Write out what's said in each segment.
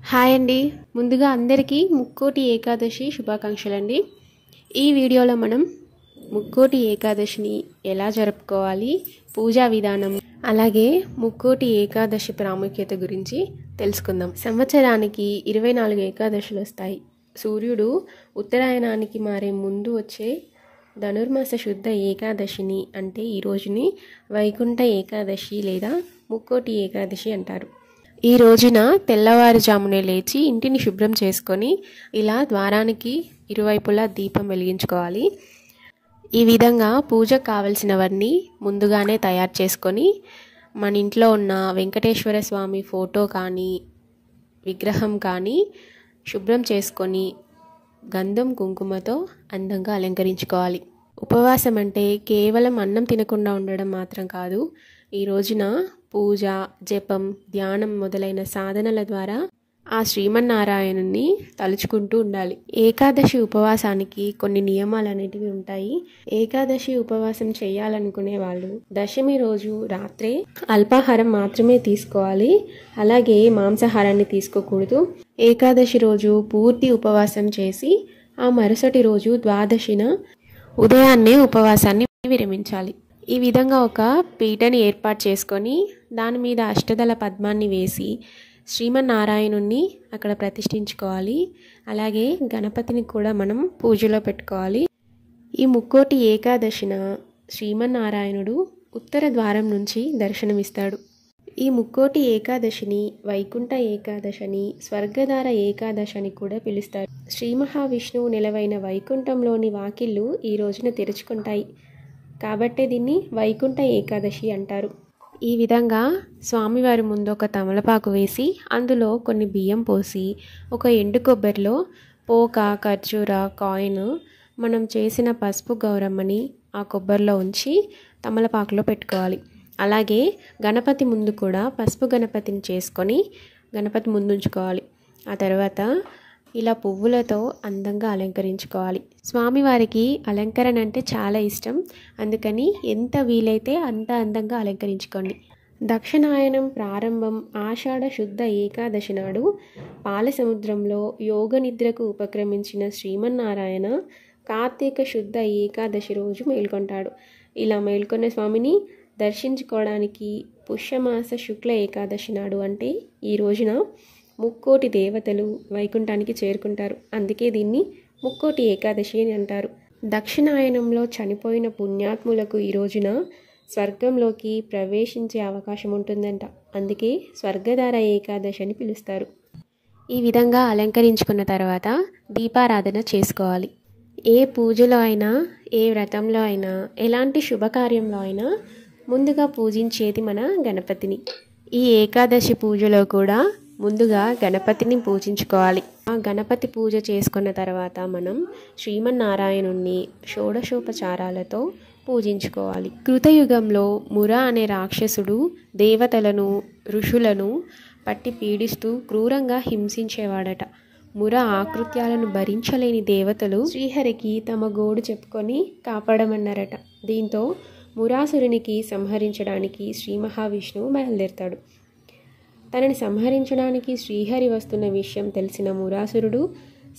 Hi అండి. ముందుగా అందరికీ ముక్కోటి ఏకాదశి శుభాకాంక్షలండి. ఈ వీడియోలో మనం ముక్కోటి ఏకాదశిని ఎలా జరుపుకోవాలి, పూజా విధానం, అలాగే ముక్కోటి ఏకాదశి ప్రాముఖ్యత గురించి తెలుసుకుందాం. సంవత్సరానికి 24 ఏకాదశులు వస్తాయి. సూర్యుడు ఉత్తరాయణానికి మారే ముందు వచ్చే ధనుర్మాస శుద్ధ ఏకాదశిని అంటే ఈ రోజుని వైకుంఠ ఏకాదశి లేదా ముక్కోటి ఏకాదశి అంటారు. ఈ రోజున తెల్లవారుజామునే లేచి ఇంటిని శుభ్రం చేసుకొని ఇలా ద్వారానికి ఇరువైపులా దీపం వెలిగించుకోవాలి. ఈ విధంగా పూజకు కావలసినవన్నీ ముందుగానే తయారు చేసుకొని మన ఇంట్లో ఉన్న వెంకటేశ్వర స్వామి ఫోటో కానీ విగ్రహం కానీ శుభ్రం చేసుకొని గంధం కుంకుమతో అందంగా అలంకరించుకోవాలి. ఉపవాసం అంటే కేవలం అన్నం తినకుండా ఉండడం మాత్రం కాదు. ఈ రోజున పూజ, జపం, ధ్యానం మొదలైన సాధనల ద్వారా ఆ శ్రీమన్నారాయణుని తలుచుకుంటూ ఉండాలి. ఏకాదశి ఉపవాసానికి కొన్ని నియమాలు అనేటివి ఉంటాయి. ఏకాదశి ఉపవాసం చేయాలనుకునే వాళ్ళు దశమి రోజు రాత్రే అల్పాహారం మాత్రమే తీసుకోవాలి. అలాగే మాంసాహారాన్ని తీసుకోకూడదు. ఏకాదశి రోజు పూర్తి ఉపవాసం చేసి ఆ మరుసటి రోజు ద్వాదశిన ఉదయాన్నే ఉపవాసాన్ని విరమించాలి. ఈ విధంగా ఒక పీటని ఏర్పాటు చేసుకొని దాని మీద అష్టదళ పద్మాన్ని వేసి శ్రీమన్నారాయణుణ్ణి అక్కడ ప్రతిష్ఠించుకోవాలి. అలాగే గణపతిని కూడా మనం పూజలో పెట్టుకోవాలి. ఈ ముక్కోటి ఏకాదశిన శ్రీమన్నారాయణుడు ఉత్తర ద్వారం నుంచి దర్శనమిస్తాడు. ఈ ముక్కోటి ఏకాదశిని వైకుంఠ ఏకాదశిని, స్వర్గధార ఏకాదశిని కూడా పిలుస్తారు. శ్రీ మహావిష్ణువు నెలవైన వైకుంఠంలోని వాకిళ్ళు ఈ రోజున తెరుచుకుంటాయి. కాబట్టే దీన్ని వైకుంఠ ఏకాదశి అంటారు. ఈ విధంగా స్వామివారి ముందు ఒక తమలపాకు వేసి అందులో కొన్ని బియ్యం పోసి ఒక ఎండు కొబ్బరిలో పోక, ఖర్జూర, కాయిన్, మనం చేసిన పసుపు గౌరమ్మని ఆ కొబ్బరిలో ఉంచి తమలపాకులో పెట్టుకోవాలి. అలాగే గణపతి ముందు కూడా పసుపు గణపతిని చేసుకొని గణపతి ముందు ఉంచుకోవాలి. ఆ తర్వాత ఇలా పువ్వులతో అందంగా అలంకరించుకోవాలి. స్వామివారికి అలంకరణ అంటే చాలా ఇష్టం. అందుకని ఎంత వీలైతే అంత అందంగా అలంకరించుకోండి. దక్షిణాయనం ప్రారంభం ఆషాఢ శుద్ధ ఏకాదశి నాడు పాలసముద్రంలో యోగ నిద్రకు ఉపక్రమించిన శ్రీమన్నారాయణ కార్తీక శుద్ధ ఏకాదశి రోజు మేల్కొంటాడు. ఇలా మేల్కొన్న స్వామిని దర్శించుకోవడానికి పుష్యమాస శుక్ల ఏకాదశి నాడు అంటే ఈ రోజున ముక్కోటి దేవతలు వైకుంఠానికి చేరుకుంటారు. అందుకే దీన్ని ముక్కోటి ఏకాదశి అని అంటారు. దక్షిణాయనంలో చనిపోయిన పుణ్యాత్ములకు ఈ రోజున స్వర్గంలోకి ప్రవేశించే అవకాశం ఉంటుందంట. అందుకే స్వర్గధార ఏకాదశి అని పిలుస్తారు. ఈ విధంగా అలంకరించుకున్న తర్వాత దీపారాధన చేసుకోవాలి. ఏ పూజలో అయినా, ఏ వ్రతంలో అయినా, ఎలాంటి శుభకార్యంలో అయినా ముందుగా పూజించేది మన గణపతిని. ఈ ఏకాదశి పూజలో కూడా ముందుగా గణపతిని పూజించుకోవాలి. ఆ గణపతి పూజ చేసుకున్న తర్వాత మనం శ్రీమన్నారాయణుణ్ణి షోడశోపచారాలతో పూజించుకోవాలి. కృతయుగంలో ముర అనే రాక్షసుడు దేవతలను, ఋషులను పట్టి పీడిస్తూ క్రూరంగా హింసించేవాడట. ముర ఆకృత్యాలను భరించలేని దేవతలు శ్రీహరికి తమ గోడు చెప్పుకొని కాపాడమన్నారట. దీంతో మురాసురునికి సంహరించడానికి శ్రీ మహావిష్ణువు బయలుదేరతాడు. తనని సంహరించడానికి శ్రీహరి వస్తున్న విషయం తెలిసిన మురాసురుడు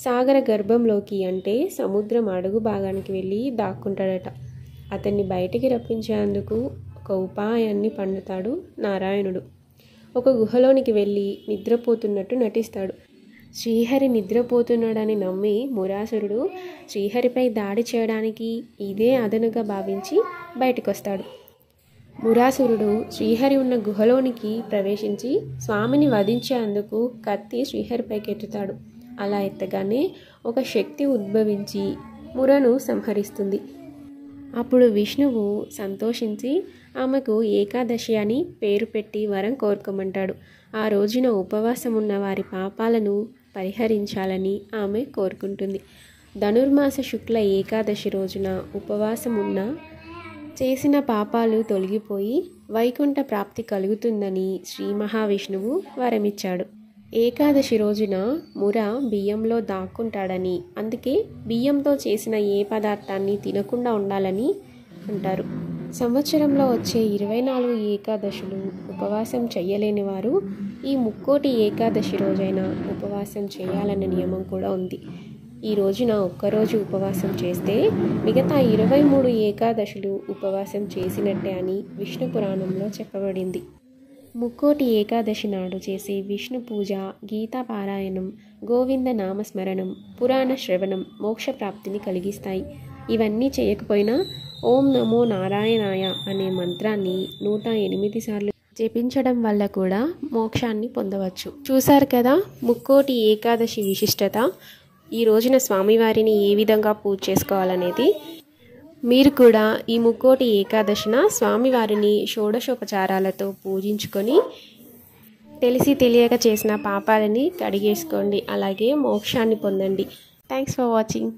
సాగర గర్భంలోకి అంటే సముద్రం అడుగు భాగానికి వెళ్ళి దాక్కుంటాడట. అతన్ని బయటికి రప్పించేందుకు ఒక ఉపాయాన్ని పన్నుతాడు నారాయణుడు. ఒక గుహలోనికి వెళ్ళి నిద్రపోతున్నట్టు నటిస్తాడు. శ్రీహరి నిద్రపోతున్నాడని నమ్మి మురాసురుడు శ్రీహరిపై దాడి చేయడానికి ఇదే అదనుగా భావించి బయటకొస్తాడు. మురాసురుడు శ్రీహరి ఉన్న గుహలోనికి ప్రవేశించి స్వామిని వధించేందుకు కత్తి శ్రీహరిపైకి ఎత్తుతాడు. అలా ఎత్తగానే ఒక శక్తి ఉద్భవించి మురను సంహరిస్తుంది. అప్పుడు విష్ణువు సంతోషించి ఆమెకు ఏకాదశి అని పేరు పెట్టి వరం కోరుకోమంటాడు. ఆ రోజున ఉపవాసం ఉన్న వారి పాపాలను పరిహరించాలని ఆమె కోరుకుంటుంది. ధనుర్మాస శుక్ల ఏకాదశి రోజున ఉపవాసం ఉన్న చేసిన పాపాలు తొలగిపోయి వైకుంఠ ప్రాప్తి కలుగుతుందని శ్రీ మహావిష్ణువు వరమిచ్చాడు. ఏకాదశి రోజున ముర బియ్యంలో దాక్కుంటాడని, అందుకే బియ్యంతో చేసిన ఏ పదార్థాన్ని తినకుండా ఉండాలని అంటారు. సంవత్సరంలో వచ్చే 24 ఏకాదశులు ఉపవాసం చేయలేని వారు ఈ ముక్కోటి ఏకాదశి రోజైనా ఉపవాసం చేయాలన్న నియమం కూడా ఉంది. ఈ రోజున ఒక్కరోజు ఉపవాసం చేస్తే మిగతా 23 ఏకాదశులు ఉపవాసం చేసినట్టే అని విష్ణు పురాణంలో చెప్పబడింది. ముక్కోటి ఏకాదశి నాడు చేసే విష్ణు పూజ, గీతా పారాయణం, గోవింద నామస్మరణం, పురాణ శ్రవణం మోక్షప్రాప్తిని కలిగిస్తాయి. ఇవన్నీ చేయకపోయినా ఓం నమో నారాయణాయ అనే మంత్రాన్ని 108 సార్లు జపించడం వల్ల కూడా మోక్షాన్ని పొందవచ్చు. చూశారు కదా ముక్కోటి ఏకాదశి విశిష్టత. ఈ రోజున స్వామివారిని ఏ విధంగా పూజ చేసుకోవాలనేది. మీరు కూడా ఈ ముక్కోటి ఏకాదశిన స్వామివారిని షోడశోపచారాలతో పూజించుకొని తెలిసి తెలియక చేసిన పాపాలని కడిగేసుకోండి. అలాగే మోక్షాన్ని పొందండి. Thanks for watching.